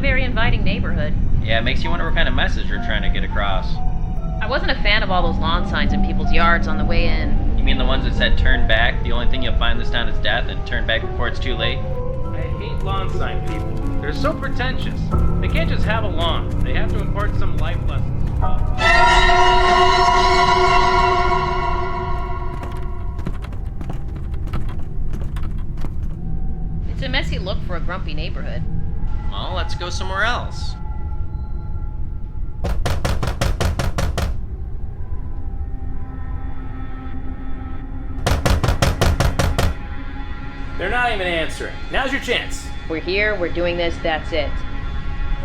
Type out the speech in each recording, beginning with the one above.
a very inviting neighborhood. Yeah, it makes you wonder what kind of message we're trying to get across. I wasn't a fan of all those lawn signs in people's yards on the way in. You mean the ones that said turn back, the only thing you'll find in this town is death, and turn back before it's too late? I hate lawn sign people. They're so pretentious. They can't just have a lawn. They have to impart some life lessons as well. It's a messy look for a grumpy neighborhood. Well, let's go somewhere else. They're not even answering. Now's your chance. We're here, we're doing this, that's it.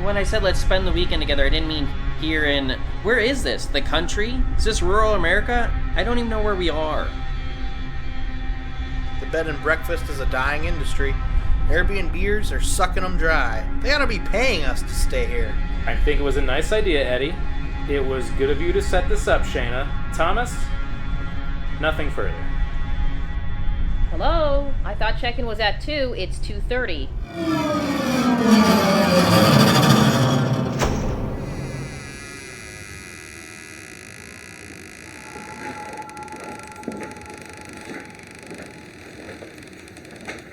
When I said let's spend the weekend together, I didn't mean here in... Where is this? The country? Is this rural America? I don't even know where we are. The bed and breakfast is a dying industry. Airbnbers are sucking them dry. They ought to be paying us to stay here. I think it was a nice idea, Eddie. It was good of you to set this up, Shayna. Thomas? Nothing further. Hello? I thought check-in was at 2, it's 2:30.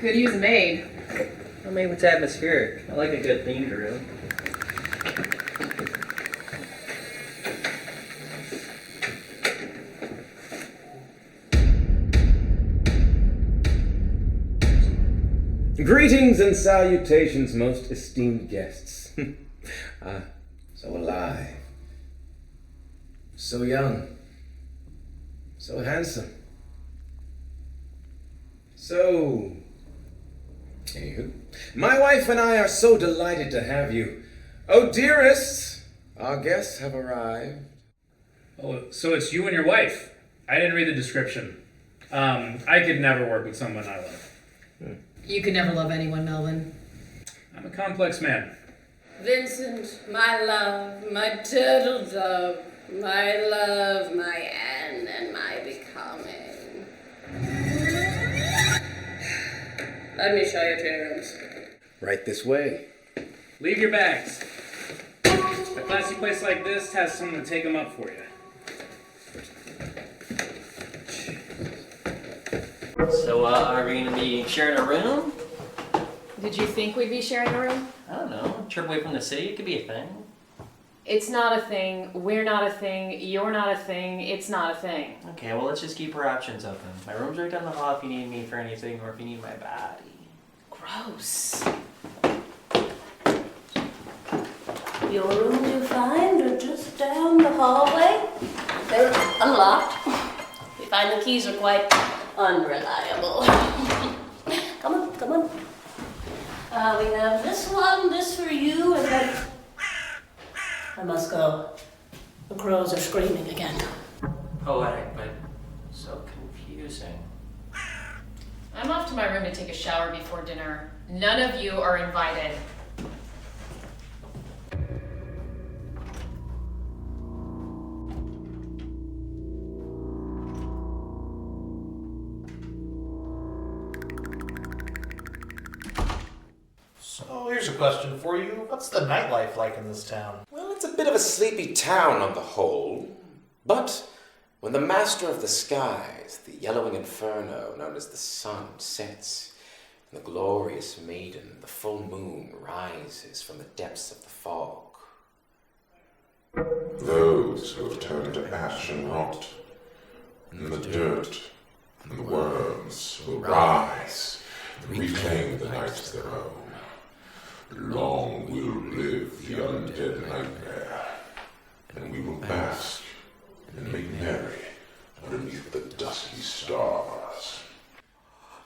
Could use a maid. Well, maybe it's atmospheric. I like a good themed room. Greetings and salutations, most esteemed guests. So alive, so young, so handsome, so... Anywho, my wife and I are so delighted to have you. Oh, dearest, our guests have arrived. Oh, so it's you and your wife. I didn't read the description. I could never work with someone I love. You could never love anyone, Melvin. I'm a complex man. Vincent, my love, my turtle dove, my love, my end, and my becoming. Let me show you to your rooms. Right this way. Leave your bags. A classy place like this has someone to take them up for you. So, are we gonna be sharing a room? Did you think we'd be sharing a room? I don't know. Trip away from the city, it could be a thing. It's not a thing, we're not a thing, you're not a thing, it's not a thing. Okay, well, let's just keep our options open. My room's right down the hall if you need me for anything, or if you need my body. Gross. Your rooms you find are just down the hallway. They're unlocked. We find the keys are quite unreliable. Come on, come on. We have this one, this for you, and then... I must go. The crows are screaming again. Poetic, but so confusing. I'm off to my room to take a shower before dinner. None of you are invited. So here's a question for you. What's the nightlife like in this town? Well, it's a bit of a sleepy town on the whole, but when the master of the skies, the yellowing inferno known as the sun, sets, and the glorious maiden, the full moon, rises from the depths of the fog. Those who have turned to ash and rot, and the dirt and the worms will rise and reclaim the night as their own. Long will live the undead nightmare, and we will bask and make merry underneath the dusky stars.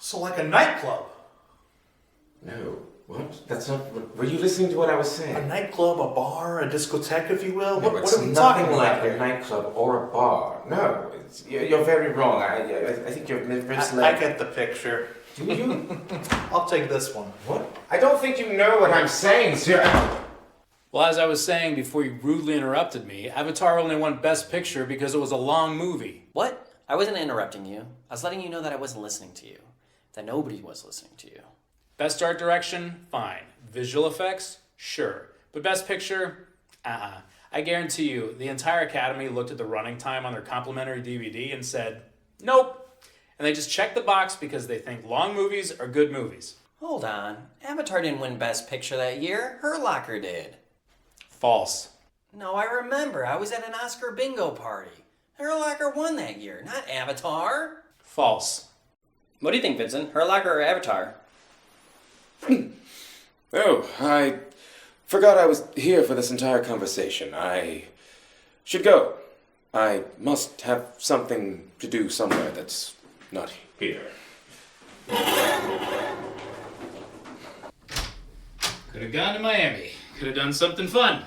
So like a nightclub. No, what? That's not... Were you listening to what I was saying? A nightclub, a bar, a discotheque, if you will? No, What it's are we nothing talking like about a here? nightclub or a bar. No, you're very wrong. I think you're misled. I get the picture. Do you? I'll take this one. What? I don't think you know what I'm saying, sir. Well, as I was saying before you rudely interrupted me, Avatar only won Best Picture because it was a long movie. What? I wasn't interrupting you. I was letting you know that I wasn't listening to you. That nobody was listening to you. Best art direction, fine. Visual effects, Sure. But Best Picture? I guarantee you, the entire Academy looked at the running time on their complimentary DVD and said, nope. And they just checked the box because they think long movies are good movies. Hold on. Avatar didn't win Best Picture that year. Her Locker did. False. No, I remember. I was at an Oscar bingo party. Her Locker won that year, not Avatar. False. What do you think, Vincent? Her Locker or Avatar? Oh, I forgot I was here for this entire conversation. I should go. I must have something to do somewhere that's not here. Could have gone to Miami. Could have done something fun.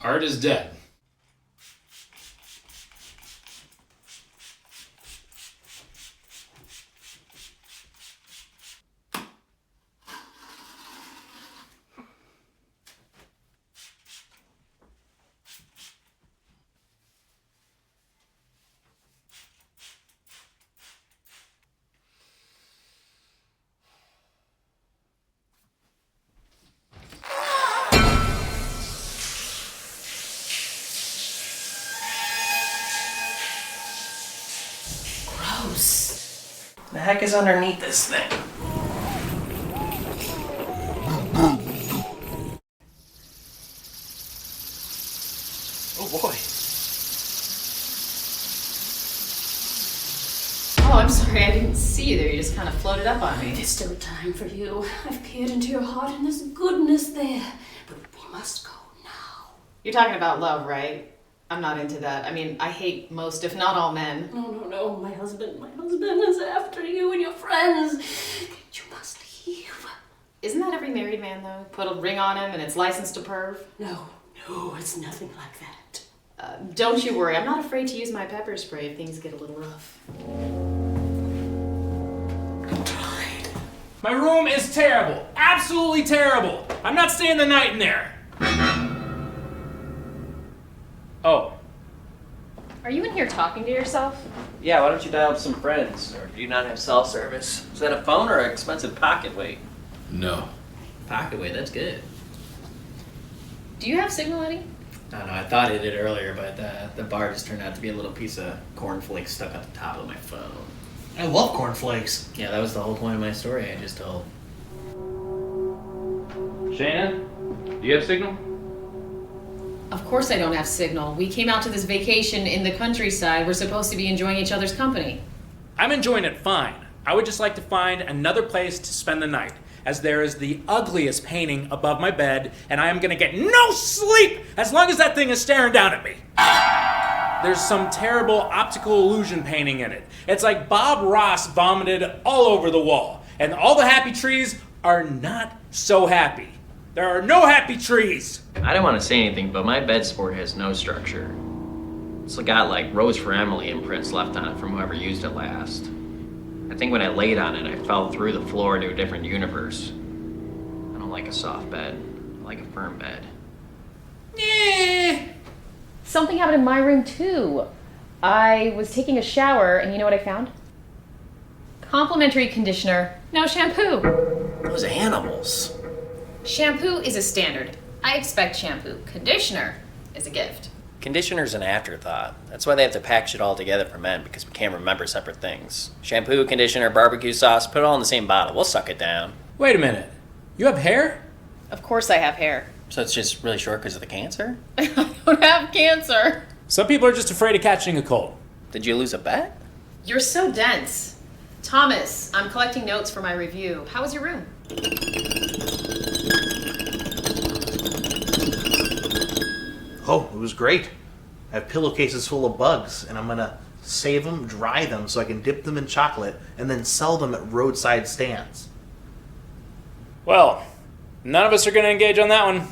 Art is dead. The heck is underneath this thing? Oh boy. Oh, I'm sorry, I didn't see you there. You just kind of floated up on me. There's still time for you. I've peered into your heart and there's goodness there. But we must go now. You're talking about love, right? I'm not into that. I mean, I hate most, if not all men. No. My husband is after you and your friends. You must leave. Isn't that every married man, though? Put a ring on him and it's licensed to perv? No, it's nothing like that. Don't you worry. I'm not afraid to use my pepper spray if things get a little rough. My room is terrible. Absolutely terrible. I'm not staying the night in there. Oh. Are you in here talking to yourself? Yeah, why don't you dial up some friends? Or do you not have cell service? Is that a phone or an expensive pocket weight? No. Pocket weight, that's good. Do you have signal, Eddie? I don't know, I thought I did earlier, but the bar just turned out to be a little piece of cornflakes stuck at the top of my phone. I love cornflakes. Yeah, that was the whole point of my story I just told. Shayna, do you have signal? Of course I don't have signal. We came out to this vacation in the countryside. We're supposed to be enjoying each other's company. I'm enjoying it fine. I would just like to find another place to spend the night, as there is the ugliest painting above my bed, and I am gonna get no sleep as long as that thing is staring down at me. There's some terrible optical illusion painting in it. It's like Bob Ross vomited all over the wall, and all the happy trees are not so happy. There are no happy trees. I don't want to say anything, but my bed sport has no structure. It's got like Rose for Emily imprints left on it from whoever used it last. I think when I laid on it, I fell through the floor to a different universe. I don't like a soft bed. I like a firm bed. Something happened in my room too. I was taking a shower and you know what I found? Complimentary conditioner, no shampoo. Those animals. Shampoo is a standard. I expect shampoo. Conditioner is a gift. Conditioner's an afterthought. That's why they have to package it all together for men, because we can't remember separate things. Shampoo, conditioner, barbecue sauce, put it all in the same bottle. We'll suck it down. Wait a minute. You have hair? Of course I have hair. So it's just really short because of the cancer? I don't have cancer. Some people are just afraid of catching a cold. Did you lose a bet? You're so dense. Thomas, I'm collecting notes for my review. How was your room? Oh, it was great. I have pillowcases full of bugs, and I'm gonna save them, dry them, so I can dip them in chocolate, and then sell them at roadside stands. Well, none of us are going to engage on that one.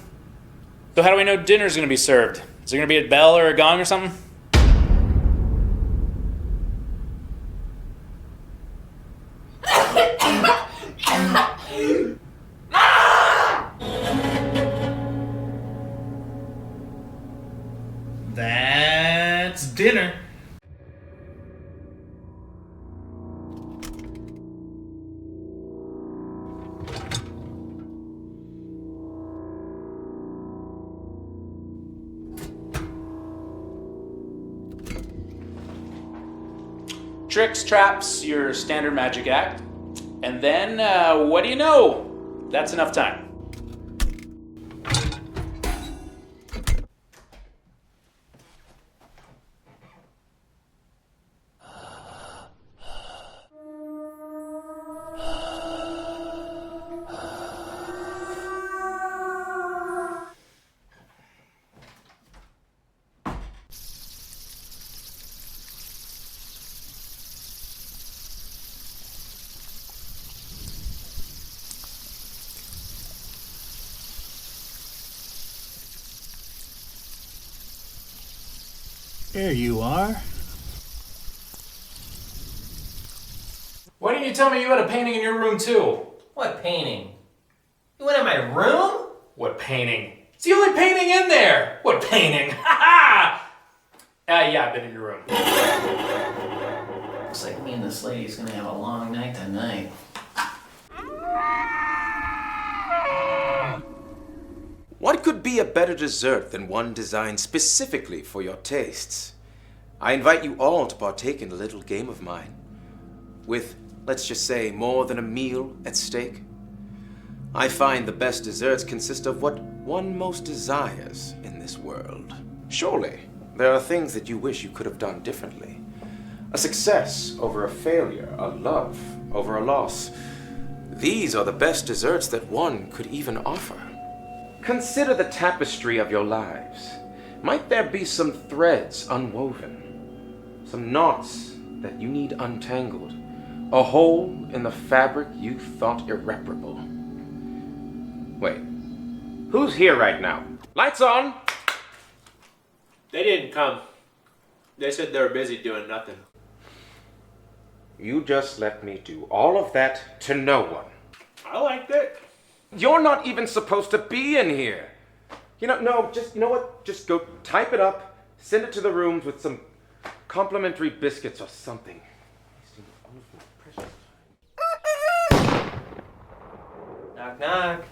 So how do we know dinner's going to be served? Is there going to be a bell or a gong or something? That's dinner. Tricks, traps, your standard magic act. And then, what do you know? That's enough time. There you are. Why didn't you tell me you had a painting in your room too? What painting? You went in my room? What painting? It's the only painting in there! What painting? Ha ha! Yeah, I've been in your room. Looks like me and this lady's gonna have a long night tonight. What could be a better dessert than one designed specifically for your tastes? I invite you all to partake in a little game of mine. With, let's just say, more than a meal at stake. I find the best desserts consist of what one most desires in this world. Surely, there are things that you wish you could have done differently. A success over a failure, a love over a loss. These are the best desserts that one could even offer. Consider the tapestry of your lives. Might there be some threads unwoven? Some knots that you need untangled? A hole in the fabric you thought irreparable? Wait, who's here right now? Lights on! They didn't come. They said they were busy doing nothing. You just let me do all of that to no one. I liked it. You're not even supposed to be in here. You know what? Just go type it up, send it to the rooms with some complimentary biscuits or something. Knock, knock.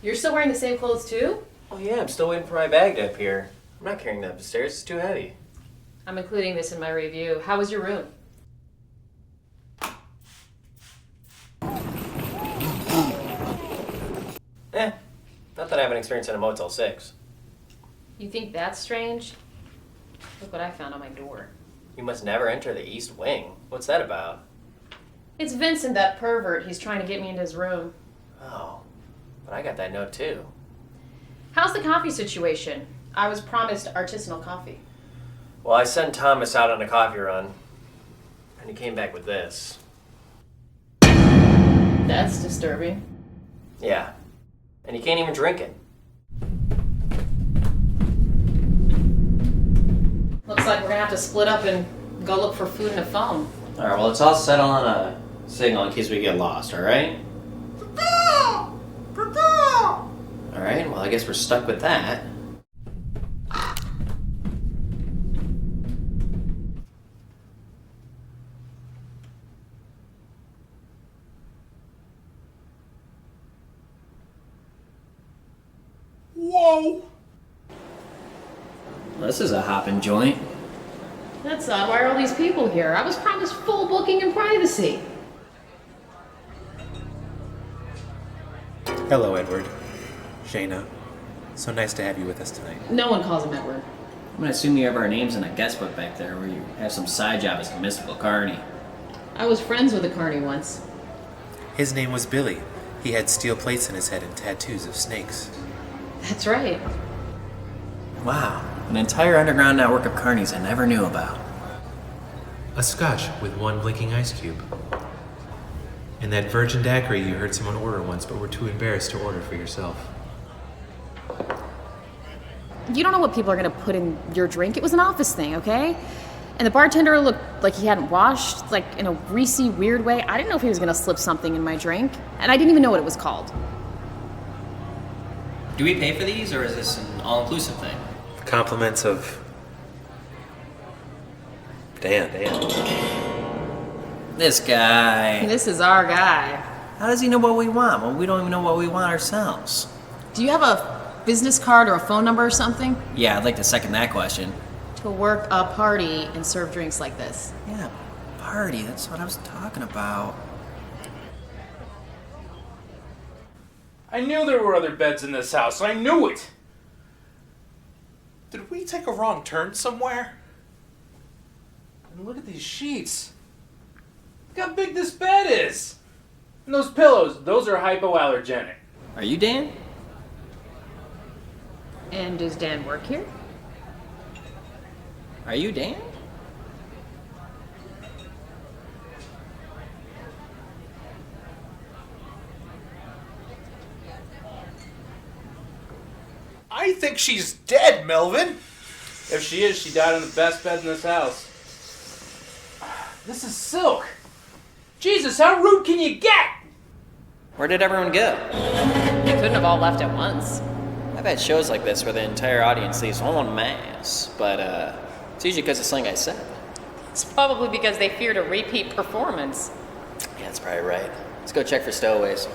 You're still wearing the same clothes too? Oh yeah, I'm still waiting for my bag to appear. I'm not carrying that upstairs, it's too heavy. I'm including this in my review. How was your room? Not that I haven't experienced in a Motel 6. You think that's strange? Look what I found on my door. You must never enter the East Wing. What's that about? It's Vincent, that pervert. He's trying to get me into his room. Oh, but I got that note too. How's the coffee situation? I was promised artisanal coffee. Well, I sent Thomas out on a coffee run, and he came back with this. That's disturbing. Yeah, and he can't even drink it. Looks like we're gonna have to split up and go look for food and a phone. Alright, well, let's all settle on a signal in case we get lost, alright? Alright, well, I guess we're stuck with that. Whoa! This is a hopping joint. That's odd. Why are all these people here? I was promised full booking and privacy. Hello, Edward. Shayna. So nice to have you with us tonight. No one calls him Edward. I'm gonna assume you have our names in a guest book back there where you have some side job as a mystical carny. I was friends with a carny once. His name was Billy. He had steel plates in his head and tattoos of snakes. That's right. Wow, an entire underground network of carnies I never knew about. A scotch with one blinking ice cube. And that virgin daiquiri you heard someone order once but were too embarrassed to order for yourself. You don't know what people are gonna put in your drink. It was an office thing, okay? And the bartender looked like he hadn't washed, like in a greasy, weird way. I didn't know if he was gonna slip something in my drink. And I didn't even know what it was called. Do we pay for these, or is this an all-inclusive thing? Compliments of... Dan. This guy. This is our guy. How does he know what we want? Well, we don't even know what we want ourselves. Do you have a business card or a phone number or something? Yeah, I'd like to second that question. To work a party and serve drinks like this. Yeah, party, that's what I was talking about. I knew there were other beds in this house. I knew it. Did we take a wrong turn somewhere? And look at these sheets. Look how big this bed is. And those pillows, those are hypoallergenic. Are you Dan? And does Dan work here? Are you Dan? I think she's dead, Melvin. If she is, she died on the best bed in this house. This is silk. Jesus, how rude can you get? Where did everyone go? They couldn't have all left at once. I've had shows like this where the entire audience leaves en masse, but it's usually because of something I said. It's probably because they feared a repeat performance. Yeah, that's probably right. Let's go check for stowaways.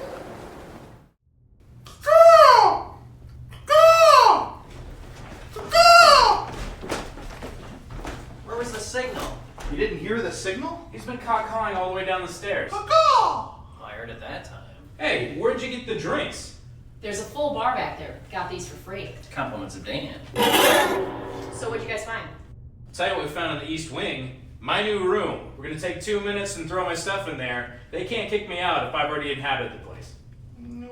Where was the signal? You didn't hear the signal? He's been cawing all the way down the stairs. I heard it that time. Hey, where'd you get the drinks? There's a full bar back there. Got these for free. Compliments of Dan. So what'd you guys find? Tell you what we found in the East Wing. My new room. We're gonna take 2 minutes and throw my stuff in there. They can't kick me out if I've already inhabited the place.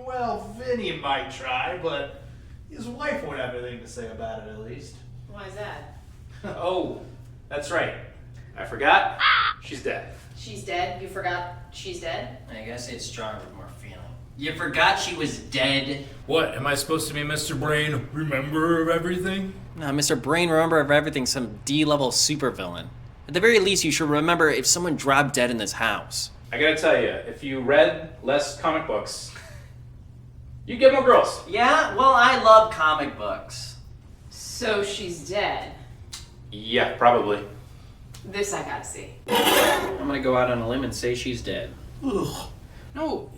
Well, Vinny might try, but his wife won't have anything to say about it, at least. Why is that? Oh, that's right. I forgot. She's dead. She's dead? You forgot she's dead? I guess it's stronger with more feeling. You forgot she was dead? What, am I supposed to be Mr. Brain, remember of everything? No, Mr. Brain, remember of everything, some D-level supervillain. At the very least, you should remember if someone dropped dead in this house. I gotta tell you, if you read less comic books, you'd get more girls. Yeah? Well, I love comic books. So she's dead. Yeah, probably. This I gotta see. I'm gonna go out on a limb and say she's dead. Ugh. No,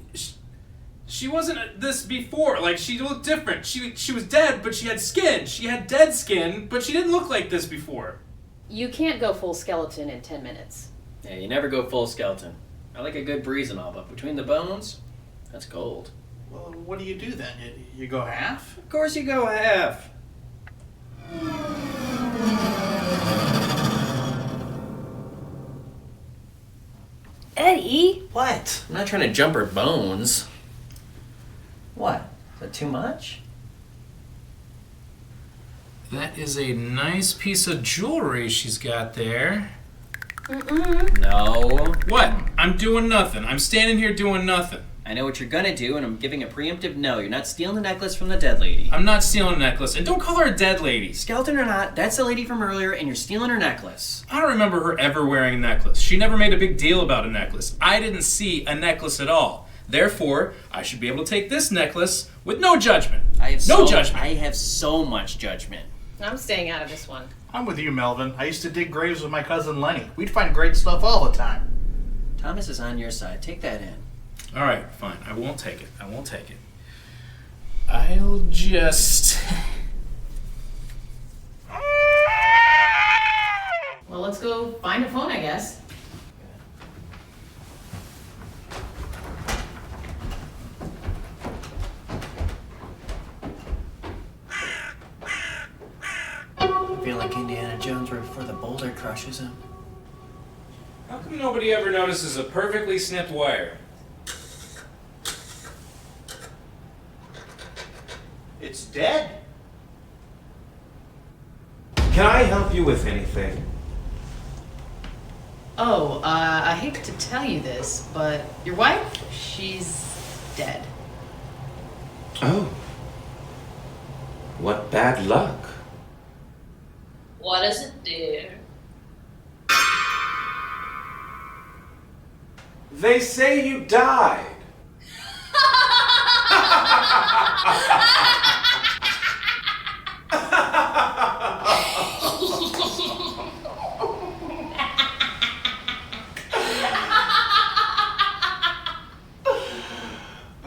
she wasn't this before. Like, she looked different. She was dead, but she had skin. She had dead skin, but she didn't look like this before. You can't go full skeleton in 10 minutes. Yeah, you never go full skeleton. I like a good breeze and all, but between the bones, that's gold. Well, what do you do then? You go half? Of course you go half. Eddie? What? I'm not trying to jump her bones. What? Is that too much? That is a nice piece of jewelry she's got there. No. What? I'm doing nothing. I'm standing here doing nothing. I know what you're gonna do, and I'm giving a preemptive no. You're not stealing the necklace from the dead lady. I'm not stealing a necklace, and don't call her a dead lady. Skeleton or not, that's the lady from earlier, and you're stealing her necklace. I don't remember her ever wearing a necklace. She never made a big deal about a necklace. I didn't see a necklace at all. Therefore, I should be able to take this necklace with no judgment. No judgment. I have so much judgment. I'm staying out of this one. I'm with you, Melvin. I used to dig graves with my cousin Lenny. We'd find great stuff all the time. Thomas is on your side. Take that in. All right, fine. I won't take it. I'll just... Well, let's go find a phone, I guess. like Indiana Jones right before the boulder crushes him. How come nobody ever notices a perfectly snipped wire? It's dead. Can I help you with anything? Oh, I hate to tell you this, but your wife, she's dead. Oh. What bad luck. What is it, dear? They say you died.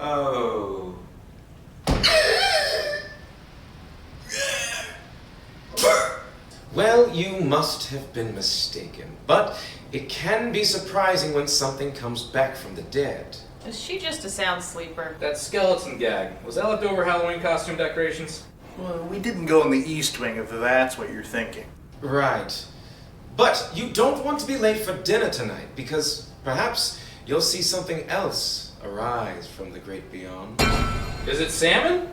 Oh. Well, you must have been mistaken, but it can be surprising when something comes back from the dead. Is she just a sound sleeper? That skeleton gag, was that leftover Halloween costume decorations? Well, we didn't go in the East Wing if that's what you're thinking. Right. But you don't want to be late for dinner tonight, because perhaps you'll see something else arise from the great beyond. Is it salmon?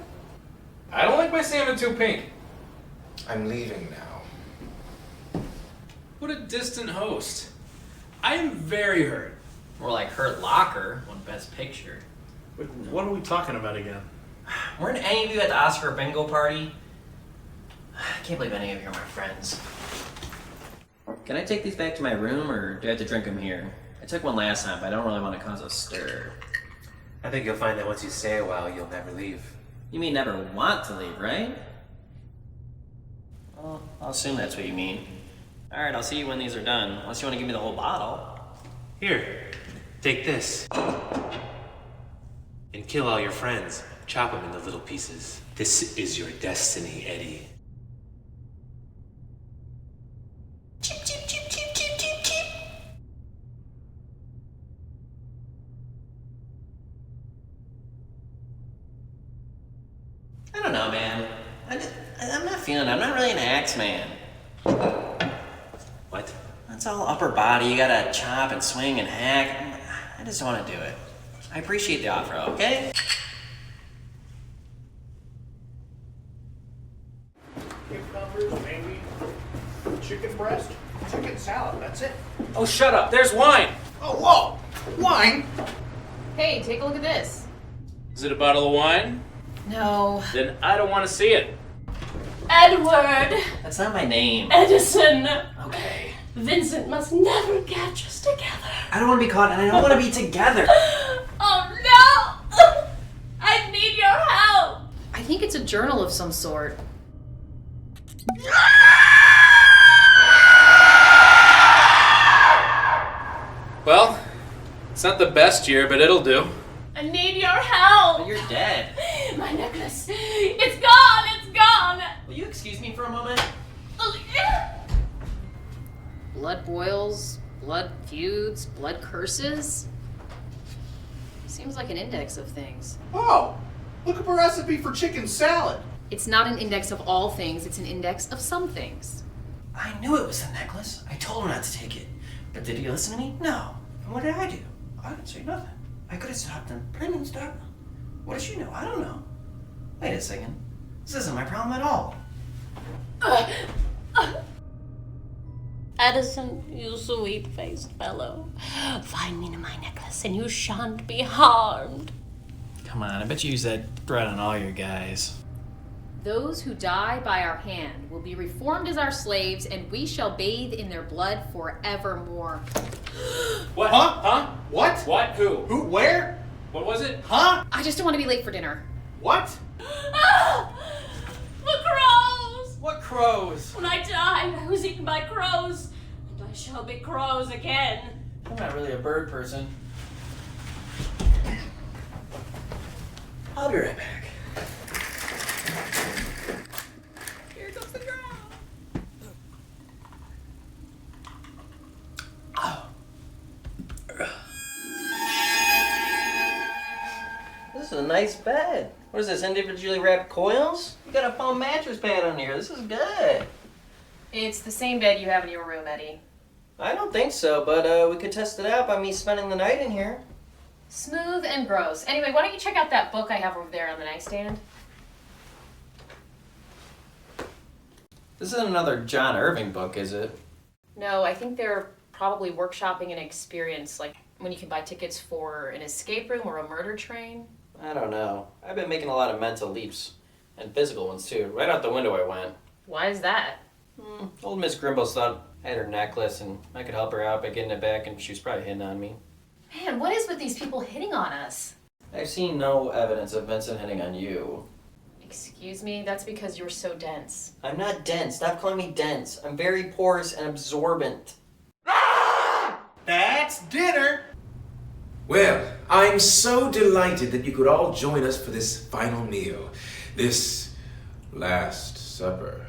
I don't like my salmon too pink. I'm leaving now. What a distant host. I am very hurt. More like Hurt Locker, won Best Picture. Wait, what are we talking about again? Weren't any of you at the Oscar bingo party? I can't believe any of you are my friends. Can I take these back to my room, or do I have to drink them here? I took one last time, but I don't really want to cause a stir. I think you'll find that once you stay a while, you'll never leave. You mean never want to leave, right? Well, I'll assume that's what you mean. Alright, I'll see you when these are done, unless you want to give me the whole bottle. Here, take this. And kill all your friends. Chop them into little pieces. This is your destiny, Eddie. Chip, chip, chip, chip, chip, chip, chip. I don't know, man. I'm not feeling it. I'm not really an axe man. What? That's all upper body. You gotta chop and swing and hack. I just don't want to do it. I appreciate the offer, okay? Cucumbers, maybe chicken breast, chicken salad. That's it. Oh, shut up. There's wine. Oh, whoa! Wine? Hey, take a look at this. Is it a bottle of wine? No. Then I don't want to see it. Edward! That's not my name. Edison! Okay. Vincent must never catch us together. I don't want to be caught, and I don't want to be together. Oh no! I need your help! I think it's a journal of some sort. Well, it's not the best year, but it'll do. I need your help! But you're dead. My necklace! It's gone! It's gone! Will you excuse me for a moment? Blood boils, blood feuds, blood curses. Seems like an index of things. Oh, look up a recipe for chicken salad. It's not an index of all things, it's an index of some things. I knew it was the necklace. I told her not to take it. But did he listen to me? No. And what did I do? I didn't say nothing. I could have stopped him, but I didn't stop him. What does she know? I don't know. Wait a second. This isn't my problem at all. Edison, you sweet-faced fellow. Find me my necklace and you shan't be harmed. Come on, I bet you use that threat on all your guys. Those who die by our hand will be reformed as our slaves, and we shall bathe in their blood forevermore. What? Huh? What? What? Who? Who? Where? What was it? Huh? I just don't want to be late for dinner. What? Ah! The crows! What crows? When I died, I was eaten by crows, and I shall be crows again. I'm not really a bird person. I'll be right back. Here comes the ground. This is a nice bed. What is this, individually wrapped coils? You got a foam mattress pad on here. This is good. It's the same bed you have in your room, Eddie. I don't think so, but we could test it out by me spending the night in here. Smooth and gross. Anyway, why don't you check out that book I have over there on the nightstand? This isn't another John Irving book, is it? No, I think they're probably workshopping an experience, like when you can buy tickets for an escape room or a murder train. I don't know. I've been making a lot of mental leaps. And physical ones, too. Right out the window I went. Why is that? Old Miss Grimbles thought I had her necklace and I could help her out by getting it back, and she was probably hitting on me. Man, what is with these people hitting on us? I've seen no evidence of Vincent hitting on you. Excuse me? That's because you're so dense. I'm not dense. Stop calling me dense. I'm very porous and absorbent. That's dinner! Well, I'm so delighted that you could all join us for this final meal. This Last Supper.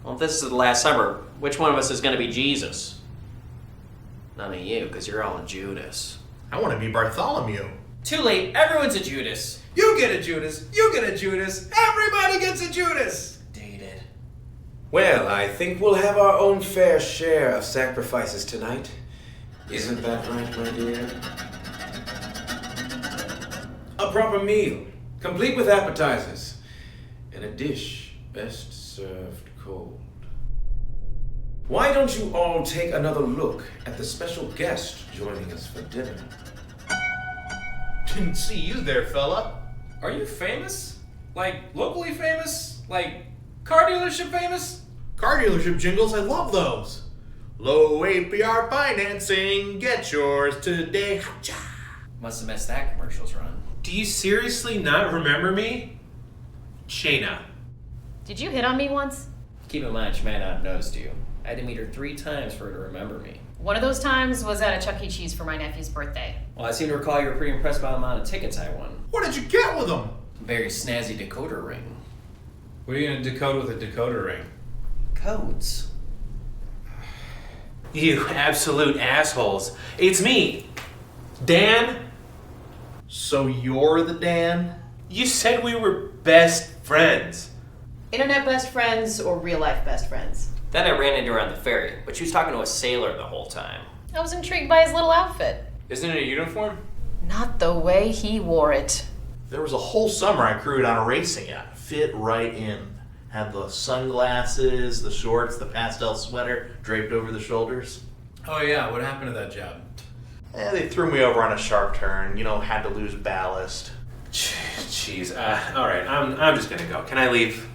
Well, if this is the Last Supper, which one of us is going to be Jesus? None of you, because you're all Judas. I want to be Bartholomew. Too late. Everyone's a Judas. You get a Judas, you get a Judas, everybody gets a Judas! Dated. Well, I think we'll have our own fair share of sacrifices tonight. Isn't that right, my dear? A proper meal, complete with appetizers, and a dish best served cold. Why don't you all take another look at the special guest joining us for dinner? Didn't see you there, fella. Are you famous? Like, locally famous? Like, car dealership famous? Car dealership jingles, I love those. Low APR financing, get yours today. Must have missed that commercial's run. Do you seriously not remember me? Shayna. Did you hit on me once? Keep in mind, she might not have noticed you. I had to meet her 3 times for her to remember me. One of those times was at a Chuck E. Cheese for my nephew's birthday. Well, I seem to recall you were pretty impressed by the amount of tickets I won. What did you get with them? A very snazzy decoder ring. What are you going to decode with a decoder ring? Codes. You absolute assholes. It's me, Dan. So you're the Dan? You said we were best friends. Internet best friends or real life best friends? Then I ran into her on the ferry, but she was talking to a sailor the whole time. I was intrigued by his little outfit. Isn't it a uniform? Not the way he wore it. There was a whole summer I crewed on a racing yacht. Fit right in. Had the sunglasses, the shorts, the pastel sweater draped over the shoulders. Oh yeah, what happened to that job? They threw me over on a sharp turn. Had to lose ballast. Jeez. All right, I'm just gonna go. Can I leave?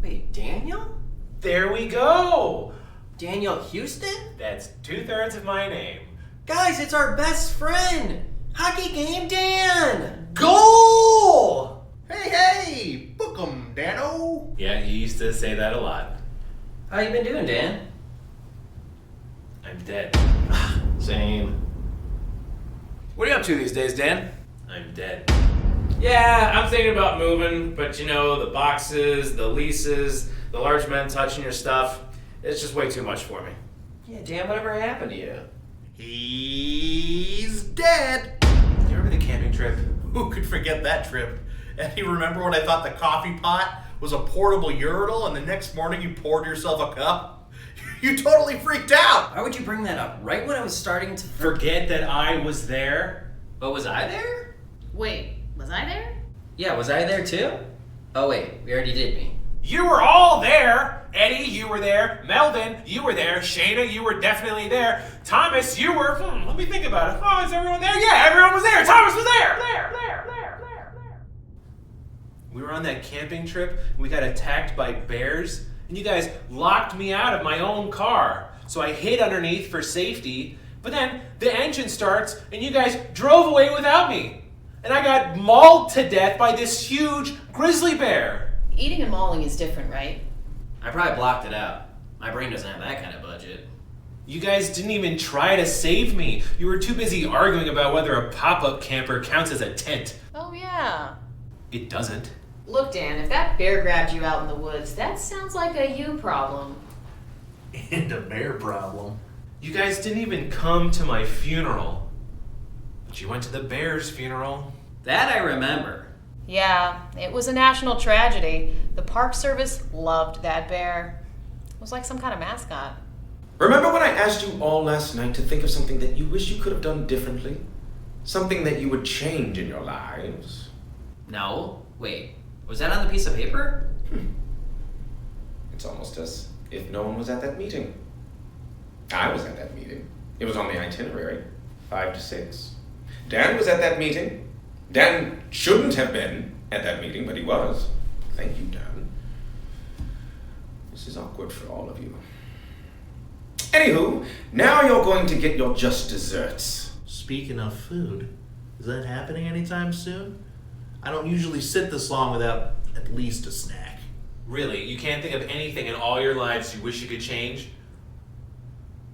Wait, Daniel? There we go. Daniel Houston? That's 2/3 of my name. Guys, it's our best friend! Hockey game Dan! Goal! Hey, book 'em, Dano. Yeah, he used to say that a lot. How you been doing, Dan? I'm dead. Same. What are you up to these days, Dan? I'm dead. Yeah, I'm thinking about moving, but the boxes, the leases, the large men touching your stuff, it's just way too much for me. Yeah, Dan, whatever happened to you? He's dead. You remember the camping trip? Who could forget that trip? And you remember when I thought the coffee pot was a portable urinal and the next morning you poured yourself a cup? You totally freaked out. Why would you bring that up right when I was starting to Forget that I was there? But was I there? Wait, was I there? Yeah, was I there too? Oh wait, we already did me. You were all there! Eddie, you were there. Melvin, you were there. Shayna, you were definitely there. Thomas, you were... let me think about it. Oh, is everyone there? Yeah, everyone was there. Thomas was there. There. We were on that camping trip. We got attacked by bears. And you guys locked me out of my own car. So I hid underneath for safety. But then the engine starts and you guys drove away without me. And I got mauled to death by this huge grizzly bear. Eating and mauling is different, right? I probably blocked it out. My brain doesn't have that kind of budget. You guys didn't even try to save me. You were too busy arguing about whether a pop-up camper counts as a tent. Oh yeah. It doesn't. Look, Dan, if that bear grabbed you out in the woods, that sounds like a you problem. And a bear problem. You guys didn't even come to my funeral. But you went to the bear's funeral. That I remember. Yeah, it was a national tragedy. The Park Service loved that bear. was like some kind of mascot. Remember when I asked you all last night to think of something that you wish you could have done differently? Something that you would change in your lives? No. Wait, was that on the piece of paper? It's almost as if no one was at that meeting. I was at that meeting. It was on the itinerary, 5 to 6. Dan was at that meeting. Dan shouldn't have been at that meeting, but he was. Thank you, Dan. This is awkward for all of you. Anywho, now you're going to get your just desserts. Speaking of food, is that happening anytime soon? I don't usually sit this long without at least a snack. Really? You can't think of anything in all your lives you wish you could change?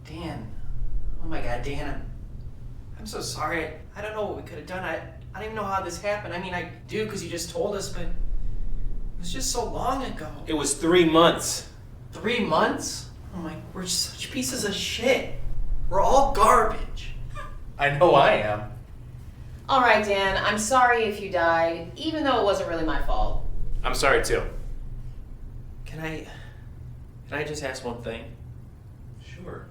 Dan. Oh my god, Dan. I'm so sorry. I don't know what we could have done. I don't even know how this happened. I mean, I do because you just told us, but it was just so long ago. It was 3 months. 3 months? Oh my, we're such pieces of shit. We're all garbage. I know I am. All right, Dan, I'm sorry if you died, even though it wasn't really my fault. I'm sorry too. Can I just ask one thing? Sure.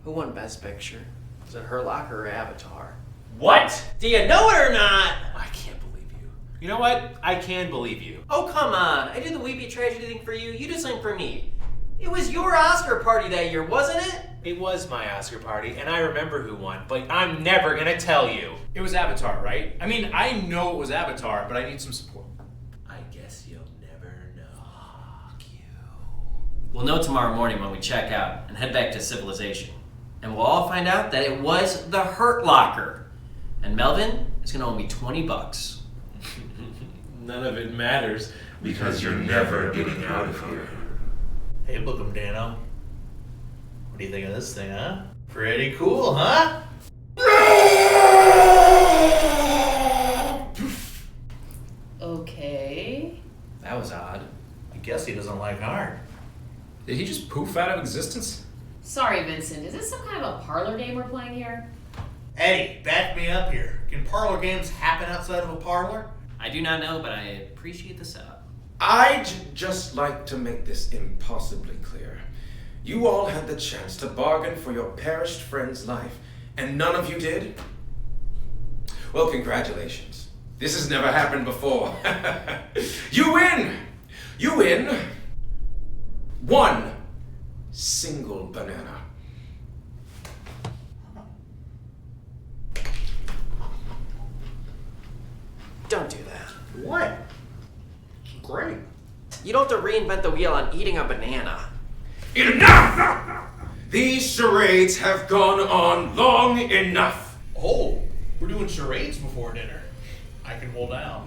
Who won Best Picture? Was it Her Locker or Avatar? What? Do you know it or not? I can't believe you. You know what? I can believe you. Oh, come on. I did the Weepy Tragedy thing for you. You did something for me. It was your Oscar party that year, wasn't it? It was my Oscar party, and I remember who won, but I'm never gonna tell you. It was Avatar, right? I mean, I know it was Avatar, but I need some support. I guess you'll never know. We'll know tomorrow morning when we check out and head back to civilization. And we'll all find out that it was the Hurt Locker. And Melvin is gonna owe me $20. None of it matters. Because you're never getting out of here. Hey, look 'em, Dano. What do you think of this thing, huh? Pretty cool, huh? Okay. That was odd. I guess he doesn't like art. Did he just poof out of existence? Sorry, Vincent. Is this some kind of a parlor game we're playing here? Eddie, back me up here. Can parlor games happen outside of a parlor? I do not know, but I appreciate the setup. I'd just like to make this impossibly clear. You all had the chance to bargain for your perished friend's life, and none of you did? Well, congratulations. This has never happened before. You win! You win 1 single banana. Don't do that. What? It's great. You don't have to reinvent the wheel on eating a banana. Enough! These charades have gone on long enough. Oh, we're doing charades before dinner. I can hold out.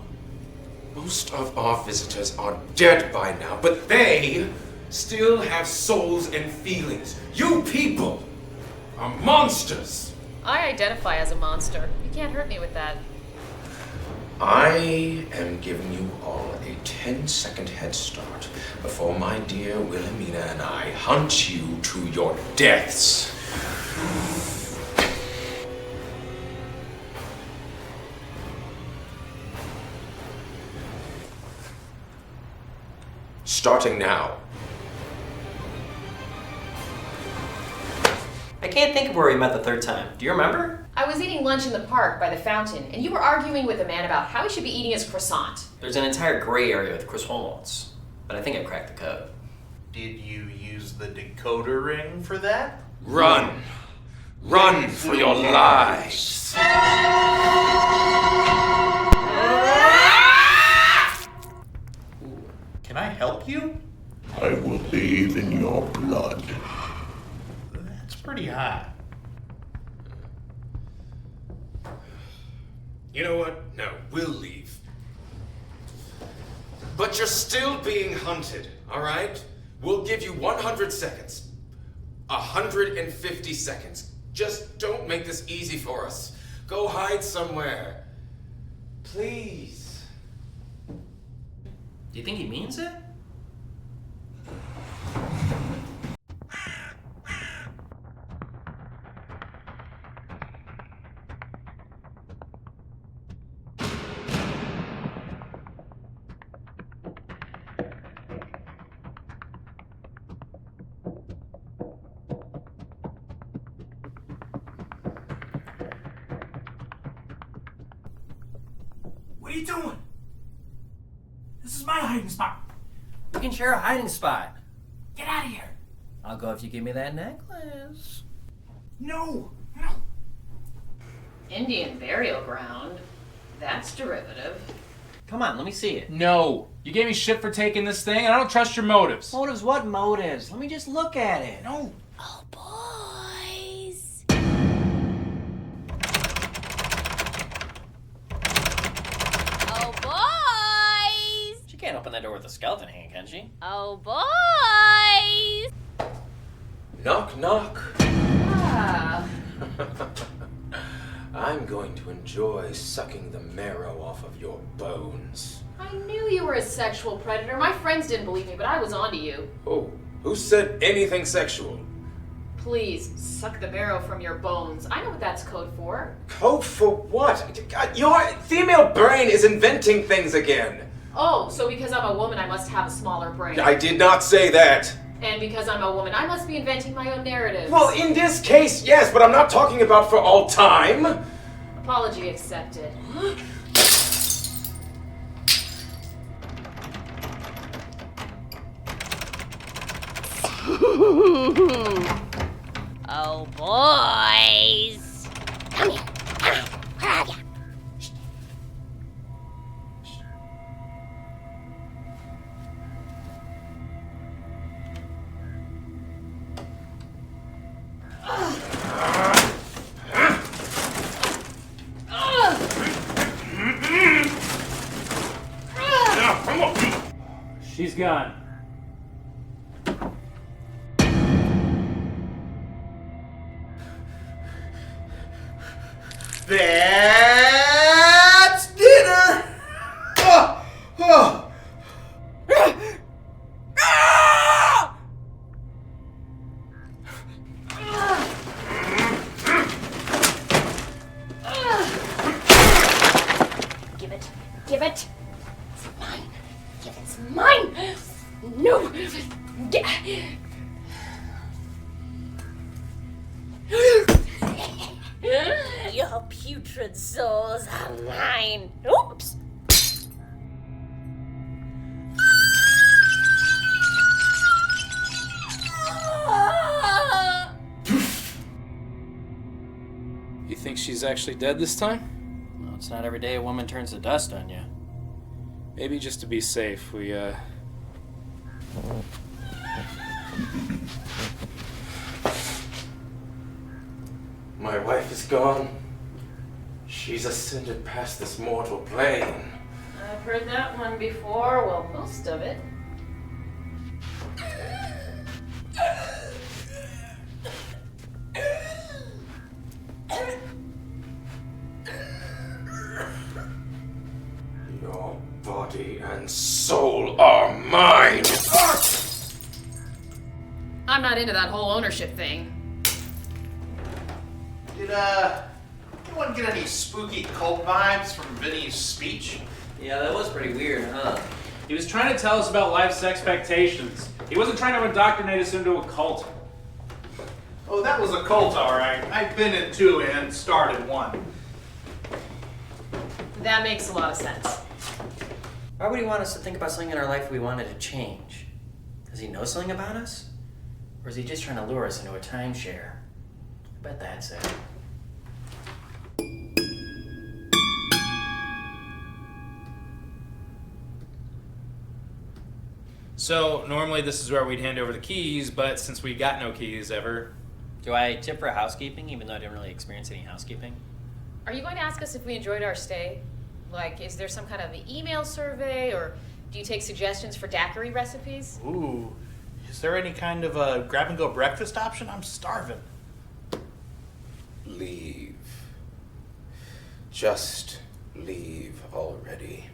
Most of our visitors are dead by now, but they still have souls and feelings. You people are monsters. I identify as a monster. You can't hurt me with that. I am giving you all a 10-second head start before my dear Wilhelmina and I hunt you to your deaths. Starting now. I can't think of where we met the third time. Do you remember? I was eating lunch in the park by the fountain, and you were arguing with a man about how he should be eating his croissant. There's an entire gray area with croissants, but I think I cracked the code. Did you use the decoder ring for that? Run! Run for your lives! Can I help you? I will bathe in your blood. That's pretty hot. You know what? No, we'll leave. But you're still being hunted, all right? We'll give you 100 seconds. 150 seconds. Just don't make this easy for us. Go hide somewhere. Please. Do you think he means it? What are you doing? This is my hiding spot. We can share a hiding spot. Get out of here. I'll go if you give me that necklace. No. Indian burial ground? That's derivative. Come on, let me see it. No. You gave me shit for taking this thing, and I don't trust your motives. Motives? What motives? Let me just look at it. No. Oh, boys. Oh, boys. She can't open that door with a skeleton hand, can she? Oh, boys. Knock, knock. Ah. I'm going to enjoy sucking the marrow off of your bones. I knew you were a sexual predator. My friends didn't believe me, but I was onto you. Oh, who said anything sexual? Please, suck the marrow from your bones. I know what that's code for. Code for what? God, your female brain is inventing things again. Oh, so because I'm a woman, I must have a smaller brain. I did not say that. And because I'm a woman, I must be inventing my own narratives. Well, in this case, yes, but I'm not talking about for all time. Apology accepted. Oh, boys. Come here. Where are you? She's gone. That's dinner! Oh, oh. Give it. Give it. It's mine. Give it's mine. No. Your putrid souls are mine. Oops. You think she's actually dead this time? Well, it's not every day a woman turns to dust on you. Maybe just to be safe, we, My wife is gone. She's ascended past this mortal plane. I've heard that one before. Well, most of it. Your body and soul are mine. I'm not into that whole ownership thing. Did anyone get any spooky cult vibes from Vinny's speech? Yeah, that was pretty weird, huh? He was trying to tell us about life's expectations. He wasn't trying to indoctrinate us into a cult. Oh, that was a cult, all right. I've been in two and started one. That makes a lot of sense. Why would he want us to think about something in our life we wanted to change? Does he know something about us? Or is he just trying to lure us into a timeshare? I bet that's it. So, normally this is where we'd hand over the keys, but since we got no keys ever... Do I tip for housekeeping, even though I didn't really experience any housekeeping? Are you going to ask us if we enjoyed our stay? Like, is there some kind of email survey, or do you take suggestions for daiquiri recipes? Ooh, is there any kind of a grab-and-go breakfast option? I'm starving. Leave. Just leave already.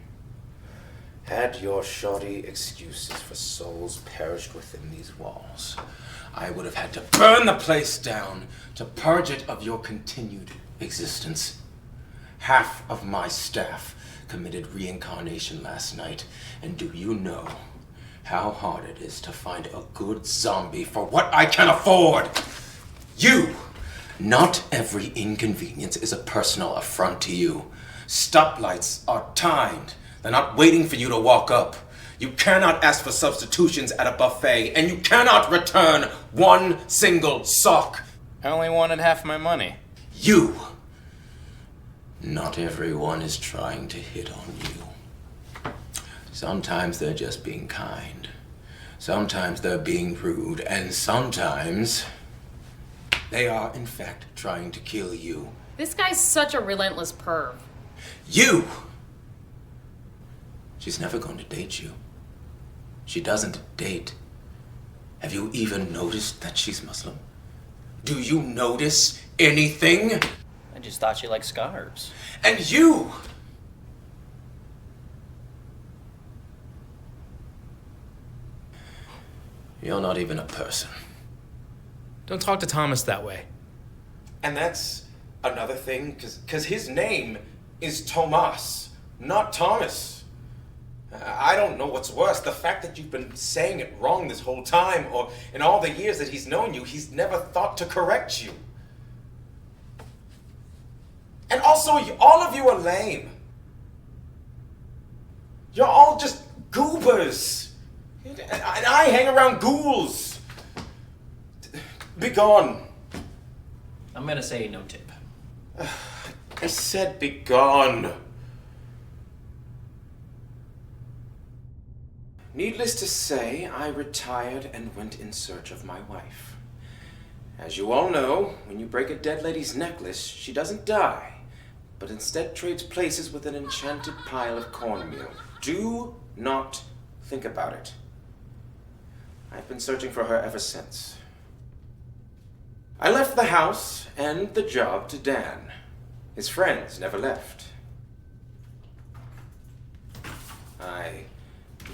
Had your shoddy excuses for souls perished within these walls, I would have had to burn the place down to purge it of your continued existence. Half of my staff committed reincarnation last night, and do you know how hard it is to find a good zombie for what I can afford? You! Not every inconvenience is a personal affront to you. Stoplights are timed. They're not waiting for you to walk up. You cannot ask for substitutions at a buffet, and you cannot return one single sock. I only wanted half my money. You. Not everyone is trying to hit on you. Sometimes they're just being kind. Sometimes they're being rude, and sometimes they are, in fact, trying to kill you. This guy's such a relentless perv. You! She's never going to date you. She doesn't date. Have you even noticed that she's Muslim? Do you notice anything? I just thought she liked scarves. And you! You're not even a person. Don't talk to Thomas that way. And that's another thing, because his name is Tomas, not Thomas. I don't know what's worse, the fact that you've been saying it wrong this whole time, or in all the years that he's known you, he's never thought to correct you. And also, all of you are lame. You're all just goobers. And I hang around ghouls. Be gone. I'm gonna say no tip. I said be gone. Needless to say, I retired and went in search of my wife. As you all know, when you break a dead lady's necklace, she doesn't die, but instead trades places with an enchanted pile of cornmeal. Do not think about it. I've been searching for her ever since. I left the house and the job to Dan. His friends never left. I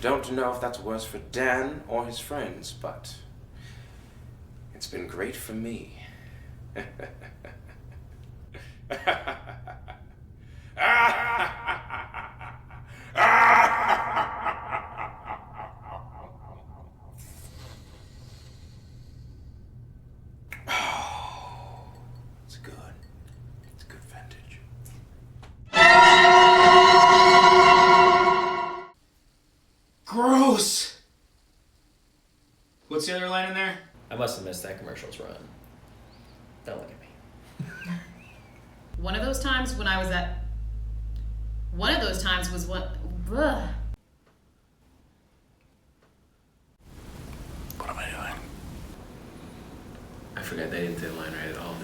don't know if that's worse for Dan or his friends, but it's been great for me. It's good. It's good vintage. Gross! What's the other line in there? I must have missed that commercial's run. Don't look at me. One of those times was when. Ugh. What am I doing? I forgot they didn't say the line right at all.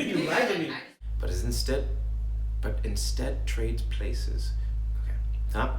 You lied to me. But instead trades places. Okay. Huh?